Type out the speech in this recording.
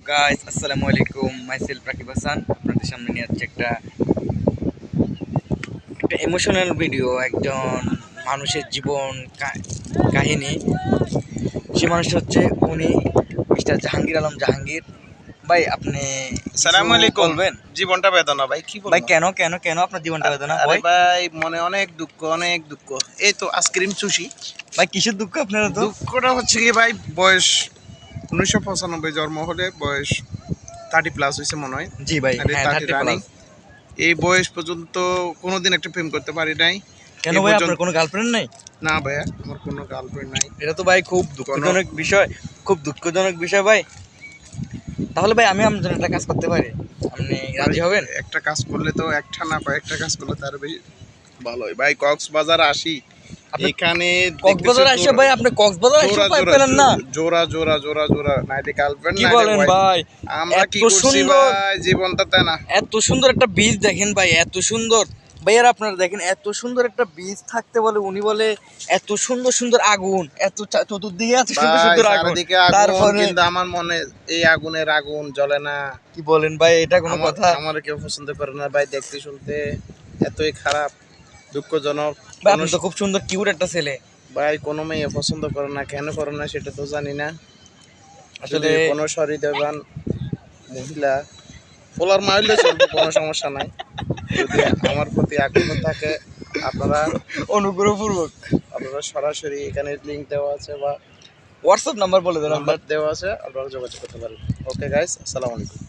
Guys, আসসালামু আলাইকুম। Micellar Rakib Hasan আপনাদের সামনে নিয়ে যাচ্ছে একটা ইমোশনাল ভিডিও। একজন মানুষের জীবন কাহিনী। সে মানুষটা হচ্ছে উনি মিস্টার জাহাঙ্গীর আলম জাহাঙ্গীর। ভাই, আপনি আসসালামু আলাইকুম। বলবেন? জীবনটা বেদনা ভাই, কি বলবো ভাই, কেন কেন কেন আপনার জীবনটা বেদনা? আরে ভাই, মনে অনেক দুঃখ, অনেক দুঃখ। এই তো আইসক্রিম চুষি। ভাই, কিসের দুঃখ আপনার? তো দুঃখটা হচ্ছে কি ভাই, বয়স 1995 জন্ম হলে বয়স 30+ হয়েছে মনে হয়। জি ভাই, আরে হ্যাঁ, 30 রানিং। এই বয়স পর্যন্ত কোনোদিন একটা প্রেম করতে পারি নাই। কেন ভাই, আপনার কোনো গার্লফ্রেন্ড নাই? না ভাইয়া, আমার কোনো গার্লফ্রেন্ড নাই। এটা তো ভাই খুব দুঃখজনক বিষয়, খুব দুঃখজনক বিষয় ভাই। তাহলে ভাই, আমি আপনার জন্য একটা কাজ করতে পারি, আপনি রাজি হবেন? একটা কাজ করলে তো একটা না, কয়েকটা কাজ করলে তার বেশি ভালো হয় ভাই। কক্সবাজার আসি, এখানে কক্সবাজার আসে ভাই, আপনি কক্সবাজার আসে পাই পেলেন না? জোরা জোরা জোরা জোরা নাইলে গার্লফ্রেন্ড কি বলেন ভাই? আমরা কি করছি ভাই, জীবনটা তাই না? এত সুন্দর একটা বীজ দেখেন ভাই, এত সুন্দর ভাইয়ার, আপনারা দেখেন এত সুন্দর একটা বীজ থাকতে বলে উনি বলে এত সুন্দর সুন্দর আগুন, এত চতুর্দিকে এত সুন্দর সুন্দর আগুন, তারপরে কিন্তু আমার মনে এই আগুনের আগুন জ্বলে না। কি বলেন ভাই, এটা কোনো কথা? আমার কেউ পছন্দ করে না ভাই, দেখতে শুনতে এতই খারাপ, দুঃখজনক। ভাই, আপনি তো খুব সুন্দর কিউট একটা ছেলে ভাই, কোনো মেয়ে পছন্দ করে না, কেন করে না সেটা তো জানি না। আসলে কোনো সহৃদয়বান মহিলা পোলার মারলে চলবে, কোনো সমস্যা নাই। যদি আমার প্রতি আগ্রহ থাকে, আপনারা অনুগ্রহপূর্বক সরাসরি এখানে লিঙ্ক দেওয়া আছে বা হোয়াটসঅ্যাপ নাম্বার বলে দেন, নাম্বার দেওয়া আছে, আপনারা যোগাযোগ করতে পারেন। ওকে গাইস, আসসালামু আলাইকুম।